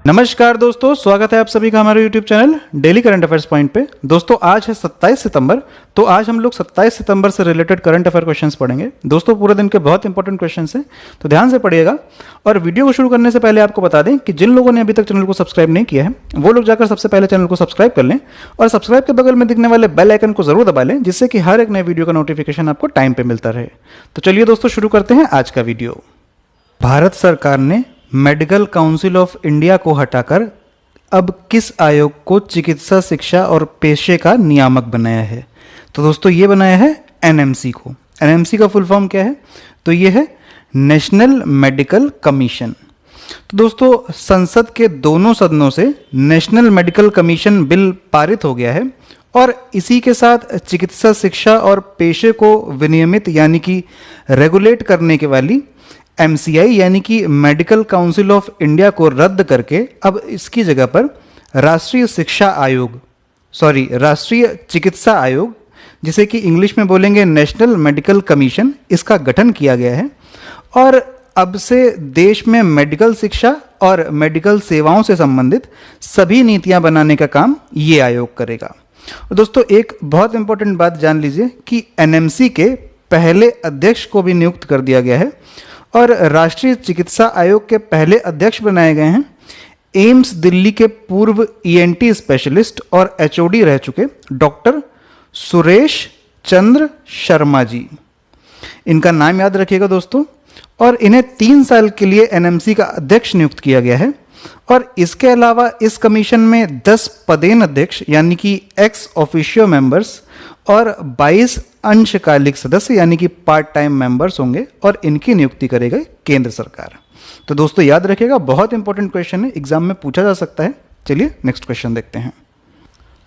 नमस्कार दोस्तों, स्वागत है आप सभी का हमारे YouTube channel daily current affairs point पे। दोस्तों आज है 27 सितंबर, तो आज हम लोग 27 सितंबर से रिलेटेड करंट अफेयर क्वेश्चंस पढ़ेंगे। दोस्तों पूरे दिन के बहुत इंपॉर्टेंट क्वेश्चंस हैं, तो ध्यान से पढ़िएगा। और वीडियो को शुरू करने से पहले आपको बता दें कि जिन लोगों ने अभी तक चैनल को सब्सक्राइब नहीं किया है वो लोग जाकर सबसे पहले चैनल को सब्सक्राइब कर लें और सब्सक्राइब के बगल में दिखने वाले बेल आइकन को जरूर दबा लें, जिससे कि हर एक नए वीडियो का नोटिफिकेशन आपको टाइम पे मिलता रहे। तो चलिए दोस्तों शुरू करते हैं आज का वीडियो। भारत सरकार ने मेडिकल काउंसिल ऑफ इंडिया को हटाकर अब किस आयोग को चिकित्सा शिक्षा और पेशे का नियामक बनाया है? तो दोस्तों ये बनाया है एनएमसी को। एनएमसी का फुल फॉर्म क्या है? तो ये है नेशनल मेडिकल कमीशन। तो दोस्तों संसद के दोनों सदनों से नेशनल मेडिकल कमीशन बिल पारित हो गया है और इसी के साथ चिकित्सा शिक्षा और पेशे को विनियमित यानी कि रेगुलेट करने के वाली एमसीआई यानी कि मेडिकल काउंसिल ऑफ इंडिया को रद्द करके अब इसकी जगह पर राष्ट्रीय चिकित्सा आयोग, जिसे कि इंग्लिश में बोलेंगे नेशनल मेडिकल कमीशन, इसका गठन किया गया है। और अब से देश में मेडिकल शिक्षा और मेडिकल सेवाओं से संबंधित सभी नीतियां बनाने का काम ये आयोग करेगा। और दोस्तों एक बहुत इंपॉर्टेंट बात जान लीजिए कि एनएमसी के पहले अध्यक्ष को भी नियुक्त कर दिया गया है और राष्ट्रीय चिकित्सा आयोग के पहले अध्यक्ष बनाए गए हैं एम्स दिल्ली के पूर्व ईएनटी स्पेशलिस्ट और एचओडी रह चुके डॉक्टर सुरेश चंद्र शर्मा जी। इनका नाम याद रखिएगा दोस्तों। और इन्हें 3 साल के लिए एनएमसी का अध्यक्ष नियुक्त किया गया है। और इसके अलावा इस कमीशन में 10 पदेन अध्यक्ष यानी कि एक्स ऑफिशियो मेंबर्स और 22 अंशकालिक सदस्य यानी कि पार्ट टाइम मेंबर्स होंगे और इनकी नियुक्ति करेगा केंद्र सरकार। तो दोस्तों याद रखिएगा, बहुत इंपॉर्टेंट क्वेश्चन है, एग्जाम में पूछा जा सकता है। चलिए नेक्स्ट क्वेश्चन देखते हैं।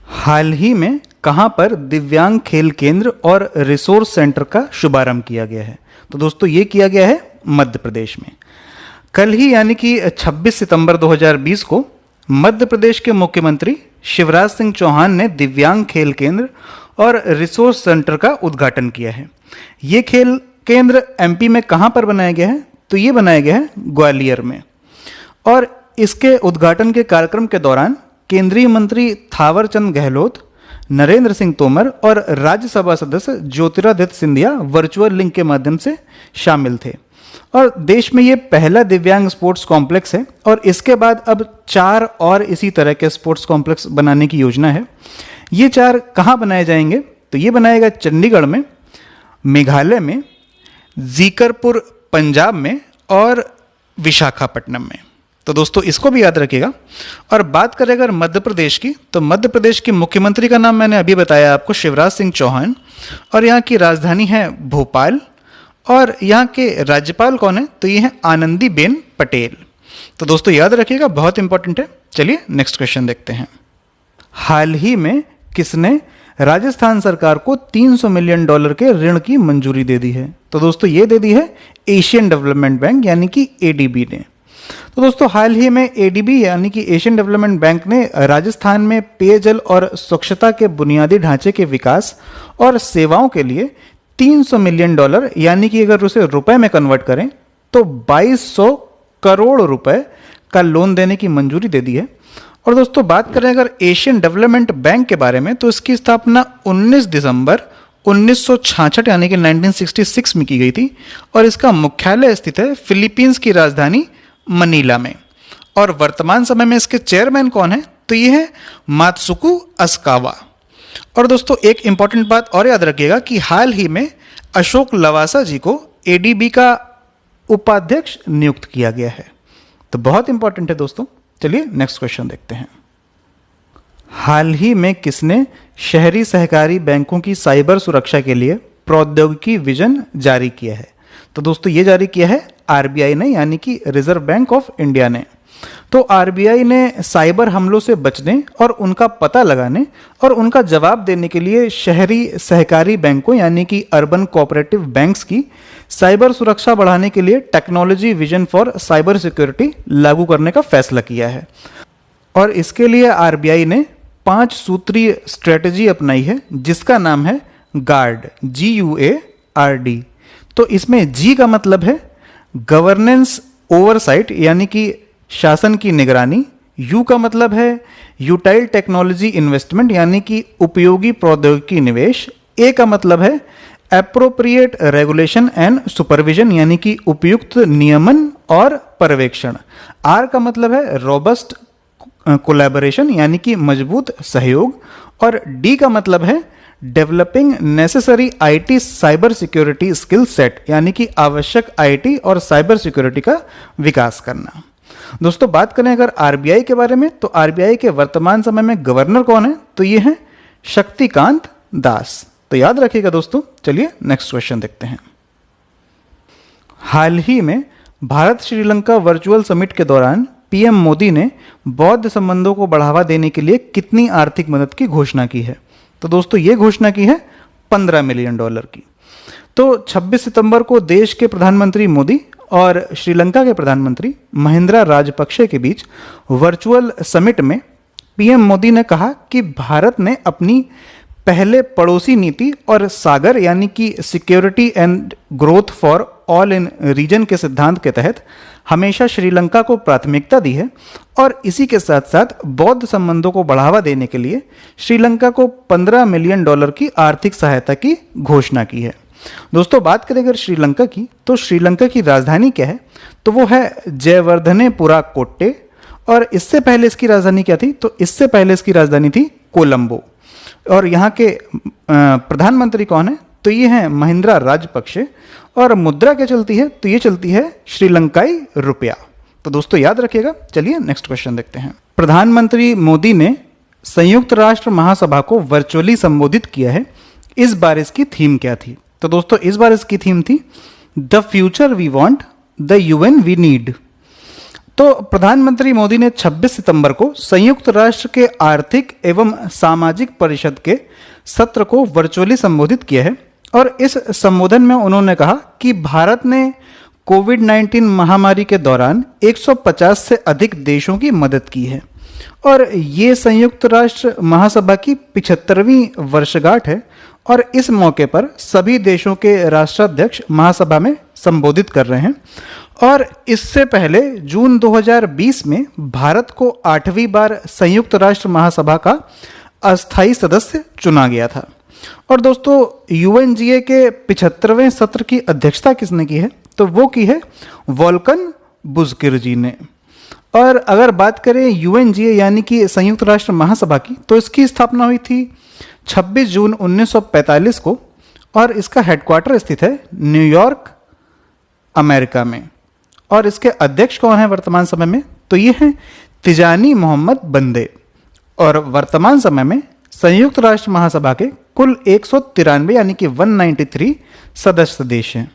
हाल ही में कहां पर दिव्यांग खेल केंद्र और रिसोर्स सेंटर का शुभारंभ किया गया है? तो दोस्तों ये किया गया है मध्य प्रदेश में। कल ही यानी कि 26 सितंबर 2020 को मध्य प्रदेश के मुख्यमंत्री शिवराज सिंह चौहान ने दिव्यांग खेल केंद्र और रिसोर्स सेंटर का उद्घाटन किया है। ये खेल केंद्र एमपी में कहां पर बनाया गया है? तो ये बनाया गया है ग्वालियर में। और इसके उद्घाटन के कार्यक्रम के दौरान केंद्रीय मंत्री थावरचंद गहलोत, नरेंद्र सिंह तोमर और राज्यसभा सदस्य ज्योतिरादित्य सिंधिया वर्चुअल लिंक के माध्यम से शामिल थे। और देश में ये पहला दिव्यांग स्पोर्ट्स कॉम्प्लेक्स है और इसके बाद अब 4 और इसी तरह के स्पोर्ट्स कॉम्प्लेक्स बनाने की योजना है। ये 4 कहाँ बनाए जाएंगे? तो ये बनाएगा चंडीगढ़ में, मेघालय में, जीकरपुर पंजाब में और विशाखापट्टनम में। तो दोस्तों इसको भी याद रखिएगा। और बात करें अगर मध्य प्रदेश की, तो मध्य प्रदेश के मुख्यमंत्री का नाम मैंने अभी बताया आपको, शिवराज सिंह चौहान। और यहाँ की राजधानी है भोपाल और यहाँ के राज्यपाल कौन है? तो ये है आनंदीबेन पटेल। तो दोस्तों याद रखिएगा, बहुत इंपॉर्टेंट है। चलिए नेक्स्ट क्वेश्चन देखते हैं। हाल ही में किसने राजस्थान सरकार को $300 मिलियन के ऋण की मंजूरी दे दी है? तो दोस्तों ये दे दी है एशियन डेवलपमेंट बैंक यानी कि एडीबी ने। तो दोस्तों हाल ही में एडीबी यानी कि एशियन डेवलपमेंट बैंक ने राजस्थान में पेयजल और स्वच्छता के बुनियादी ढांचे के विकास और सेवाओं के लिए $300 मिलियन यानी कि अगर उसे रुपए में कन्वर्ट करें तो 2200 करोड़ रुपए का लोन देने की मंजूरी दे दी है। और दोस्तों बात करें अगर एशियन डेवलपमेंट बैंक के बारे में, तो इसकी स्थापना 19 दिसंबर 1966 यानी कि 1966 में की गई थी और इसका मुख्यालय स्थित है फिलीपींस की राजधानी मनीला में। और वर्तमान समय में इसके चेयरमैन कौन है? तो ये है मात्सुकु अस्कावा। और दोस्तों एक इंपॉर्टेंट बात और याद रखिएगा कि हाल ही में अशोक लवासा जी को एडीबी का उपाध्यक्ष नियुक्त किया गया है। तो बहुत इंपॉर्टेंट है दोस्तों। चलिए नेक्स्ट क्वेश्चन देखते हैं। हाल ही में किसने शहरी सहकारी बैंकों की साइबर सुरक्षा के लिए प्रौद्योगिकी विजन जारी किया है? तो दोस्तों ये जारी किया है आरबीआई ने यानी कि रिजर्व बैंक ऑफ इंडिया ने। तो आरबीआई ने साइबर हमलों से बचने और उनका पता लगाने और उनका जवाब देने के लिए शहरी सहकारी बैंकों यानी कि अर्बन कोऑपरेटिव बैंक्स की साइबर सुरक्षा बढ़ाने के लिए technology vision for cyber security लागू करने का फैसला किया है। और इसके लिए आरबीआई ने 5 सूत्रीय स्ट्रेटजी अपनाई है जिसका नाम है गार्ड, GUARD। तो इसमें G का मतलब है गवर्नेंस ओवरसाइट यानी कि शासन की निगरानी, यू का मतलब है यूटाइल टेक्नोलॉजी इन्वेस्टमेंट यानी कि उपयोगी प्रौद्योगिकी निवेश। ए का मतलब है एप्रोप्रिएट रेगुलेशन एंड सुपरविजन यानी कि उपयुक्त नियमन और पर्यवेक्षण। आर का मतलब है रोबस्ट कोलैबोरेशन यानी कि मजबूत सहयोग। और डी का मतलब है developing necessary IT cyber security skill set यानी कि आवश्यक आईटी और साइबर सिक्योरिटी का विकास करना। दोस्तों बात करें अगर आरबीआई के बारे में, तो आरबीआई के वर्तमान समय में गवर्नर कौन है, तो ये हैं शक्तिकांत दास। तो याद रखिएगा दोस्तों। चलिए नेक्स्ट क्वेश्चन देखते हैं। हाल ही में भारत श्रीलंका वर्चुअल समिट के दौरान पीएम मोदी ने बौद्ध संबंधों को बढ़ावा देने के लिए कितनी आर्थिक मदद की घोषणा की है, तो दोस्तों ये घोषणा की है $15 मिलियन की। तो 26 सितंबर को देश के प्रधानमंत्री मोदी और श्रीलंका के प्रधानमंत्री महिंद्रा राजपक्षे के बीच वर्चुअल समिट में पीएम मोदी ने कहा कि भारत ने अपनी पहले पड़ोसी नीति और सागर यानी कि security and growth for all in region के सिद्धांत के तहत हमेशा श्रीलंका को प्राथमिकता दी है और इसी के साथ साथ बौद्ध संबंधों को बढ़ावा देने के लिए श्रीलंका को $15 मिलियन की आर्थिक सहायता की घोषणा की है। दोस्तों बात करें अगर श्रीलंका की, तो श्रीलंका की राजधानी क्या है, तो वो है जयवर्धनेपुरा कोट्टे। और इससे पहले इसकी राजधानी क्या थी, तो इससे पहले इसकी राजधानी थी कोलंबो। और यहाँ के प्रधानमंत्री कौन है, तो ये हैं महिंद्रा राजपक्षे। और मुद्रा क्या चलती है, तो ये चलती है श्रीलंकाई रुपया। तो दोस्तों याद रखिएगा। चलिए नेक्स्ट क्वेश्चन देखते हैं। प्रधानमंत्री मोदी ने संयुक्त राष्ट्र महासभा को वर्चुअली संबोधित किया है, इस बार इसकी थीम क्या थी, तो दोस्तों इस बार इसकी थीम थी the future we want, the UN we need. तो प्रधानमंत्री मोदी ने 26 सितंबर को संयुक्त राष्ट्र के आर्थिक एवं सामाजिक परिषद के सत्र को वर्चुअली संबोधित किया है और इस संबोधन में उन्होंने कहा कि भारत ने कोविड-19 महामारी के दौरान 150 से अधिक देशों की मदद की है और ये संयुक्त राष्ट्र महासभा की 75वीं वर्षगांठ है और इस मौके पर सभी देशों के राष्ट्राध्यक्ष महासभा में संबोधित कर रहे हैं। और इससे पहले जून 2020 में भारत को 8वीं बार संयुक्त राष्ट्र महासभा का अस्थायी सदस्य चुना गया था। और दोस्तों यूएनजीए के 75वें सत्र की अध्यक्षता किसने की है, तो वो की है वोल्कन बुज़किर ने। और अगर बात करें यूएनजीए यानी कि संयुक्त राष्ट्र महासभा की, तो इसकी स्थापना हुई थी 26 जून 1945 को और इसका हेडक्वार्टर स्थित है न्यूयॉर्क, अमेरिका में। और इसके अध्यक्ष कौन है वर्तमान समय में, तो ये हैं तिजानी मोहम्मद बंदे। और वर्तमान समय में संयुक्त राष्ट्र महासभा के कुल 193 यानी कि 193 सदस्य देश हैं।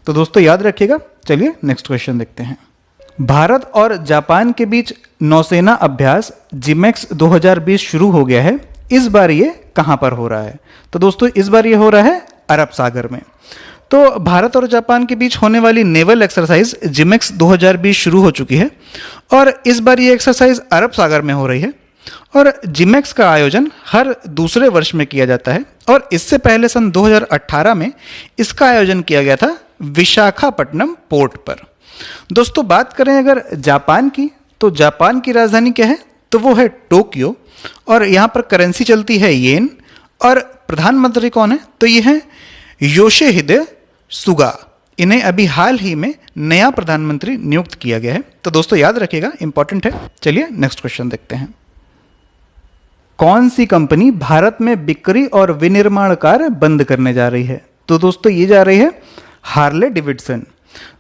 तो दोस्तों याद रखिएगा। चलिए नेक्स्ट क्वेश्चन देखते हैं। भारत और जापान के बीच नौसेना अभ्यास जिमेक्स 2020 शुरू हो गया है, इस बार ये कहां पर हो रहा है, तो दोस्तों इस बार ये हो रहा है अरब सागर में। तो भारत और जापान के बीच होने वाली नेवल एक्सरसाइज जिमेक्स 2020 शुरू हो चुकी है और इस बार ये एक्सरसाइज अरब सागर में हो रही है। और जिमेक्स का आयोजन हर दूसरे वर्ष में किया जाता है और इससे पहले सन 2018 में इसका आयोजन किया गया था विशाखापट्टनम पोर्ट पर। दोस्तों बात करें अगर जापान की, तो जापान की राजधानी क्या है, तो वो है टोक्यो और यहाँ पर करेंसी चलती है येन। और प्रधानमंत्री कौन है, तो ये है योशिहिदे सुगा। इन्हें अभी हाल ही में नया प्रधानमंत्री नियुक्त किया गया है। तो दोस्तों याद रखिएगा, इंपॉर्टेंट है। चलिए नेक्स्ट क्वेश्चन देखते हैं। कौन सी कंपनी भारत में बिक्री और विनिर्माण कार्य बंद करने जा रही है, तो दोस्तों ये जा रही है हार्ले डेविडसन।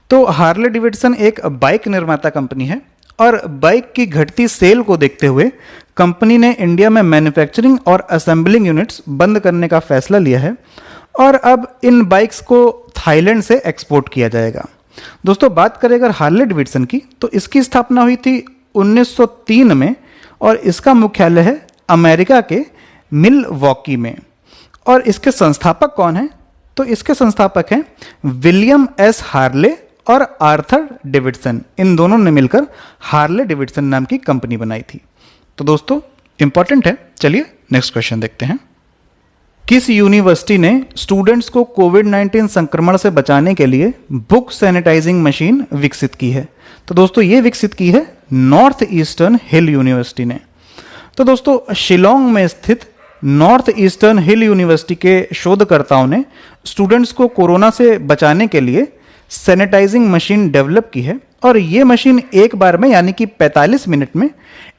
तो हार्ले डेविडसन एक बाइक निर्माता कंपनी है और बाइक की घटती सेल को देखते हुए कंपनी ने इंडिया में मैन्युफैक्चरिंग और असेंबलिंग यूनिट्स बंद करने का फैसला लिया है और अब इन बाइक्स को थाईलैंड से एक्सपोर्ट किया जाएगा। दोस्तों बात करें अगर हार्ले डेविडसन की, तो इसकी स्थापना हुई थी 1903 में और इसका मुख्यालय है अमेरिका के मिलवॉकी में। और इसके संस्थापक कौन हैं, तो इसके संस्थापक हैं विलियम एस हार्ले और आर्थर डेविडसन। इन दोनों ने मिलकर हार्ले डेविडसन नाम की कंपनी बनाई थी। तो दोस्तों इंपॉर्टेंट है। चलिए नेक्स्ट क्वेश्चन देखते हैं। किस यूनिवर्सिटी ने स्टूडेंट्स को कोविड-19 संक्रमण से बचाने के लिए बुक सैनिटाइजिंग मशीन विकसित की है? तो दोस्तों ये विकसित की है नॉर्थ ईस्टर्न हिल यूनिवर्सिटी ने। तो दोस्तों शिलोंग में स्थित नॉर्थ ईस्टर्न हिल यूनिवर्सिटी के शोधकर्ताओं ने स्टूडेंट्स को कोरोना से बचाने के लिए सैनिटाइजिंग मशीन डेवलप की है और ये मशीन एक बार में यानी कि 45 मिनट में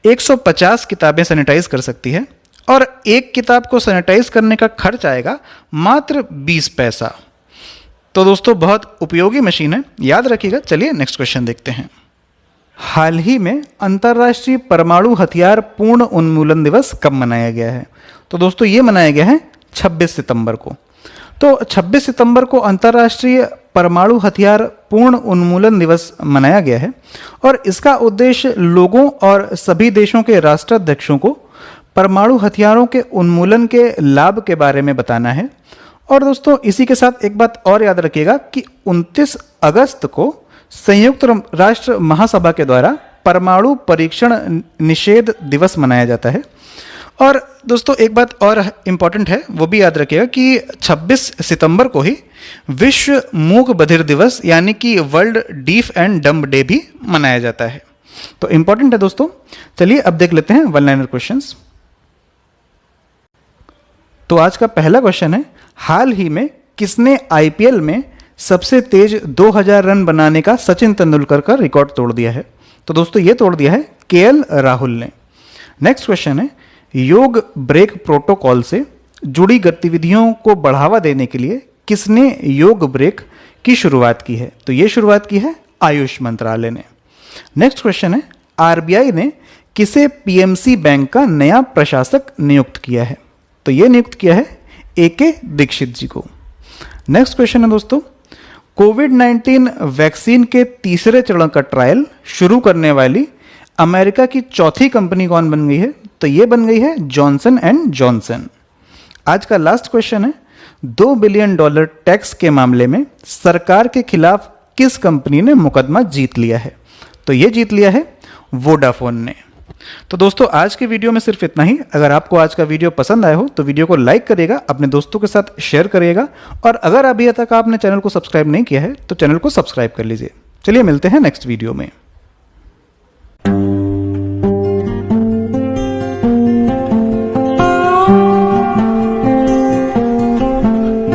150 किताबें सैनिटाइज कर सकती है और एक किताब को सैनिटाइज करने का खर्च आएगा मात्र 20 पैसा। तो दोस्तों बहुत उपयोगी मशीन है, याद रखिएगा। चलिए नेक्स्ट क्वेश्चन देखते हैं। हाल ही में अंतर्राष्ट्रीय परमाणु हथियार पूर्ण उन्मूलन दिवस कब मनाया गया है? तो दोस्तों ये मनाया गया है 26 सितंबर को। तो 26 सितंबर को अंतर्राष्ट्रीय परमाणु हथियार पूर्ण उन्मूलन दिवस मनाया गया है और इसका उद्देश्य लोगों और सभी देशों के राष्ट्राध्यक्षों को परमाणु हथियारों के उन्मूलन के लाभ के बारे में बताना है। और दोस्तों इसी के साथ एक बात और याद रखिएगा कि 29 अगस्त को संयुक्त राष्ट्र महासभा के द्वारा परमाणु परीक्षण निषेध दिवस मनाया जाता है। और दोस्तों एक बात और इम्पॉर्टेंट है, वो भी याद रखिएगा कि 26 सितंबर को ही विश्व मूक बधिर दिवस यानी कि world deaf and dumb day भी मनाया जाता है। तो इम्पॉर्टेंट है दोस्तों। चलिए अब देख लेते हैं वन लाइनर क्वेश्चंस। तो आज का पहला क्वेश्चन है, हाल ही में किसने आईपीएल में सबसे तेज 2000 रन बनाने का सचिन तेंदुलकर का रिकॉर्ड तोड़ दिया है? तो दोस्तों ये तोड़ दिया है केएल राहुल ने। नेक्स्ट क्वेश्चन है, योग ब्रेक प्रोटोकॉल से जुड़ी गतिविधियों को बढ़ावा देने के लिए किसने योग ब्रेक की शुरुआत की है? तो ये शुरुआत की है आयुष मंत्रालय ने। नेक्स्ट क्वेश्चन है, आरबीआई ने किसे पीएमसी बैंक का नया प्रशासक नियुक्त किया है? तो ये नियुक्त किया है एके दीक्षित जी को। नेक्स्ट क्वेश्चन है दोस्तों, कोविड-19 वैक्सीन के तीसरे चरण का ट्रायल शुरू करने वाली अमेरिका की चौथी कंपनी कौन बन गई है? तो ये बन गई है जॉनसन एंड जॉनसन। आज का लास्ट क्वेश्चन है, $2 बिलियन टैक्स के मामले में सरकार के खिलाफ किस कंपनी ने मुकदमा जीत लिया है? तो ये जीत लिया है वोडाफोन ने। तो दोस्तों आज के वीडियो में सिर्फ इतना ही। अगर आपको आज का वीडियो पसंद आया हो तो वीडियो को लाइक करिएगा, अपने दोस्तों के साथ शेयर करिएगा और अगर अभी तक आपने चैनल को सब्सक्राइब नहीं किया है तो चैनल को सब्सक्राइब कर लीजिए। चलिए मिलते हैं नेक्स्ट वीडियो में।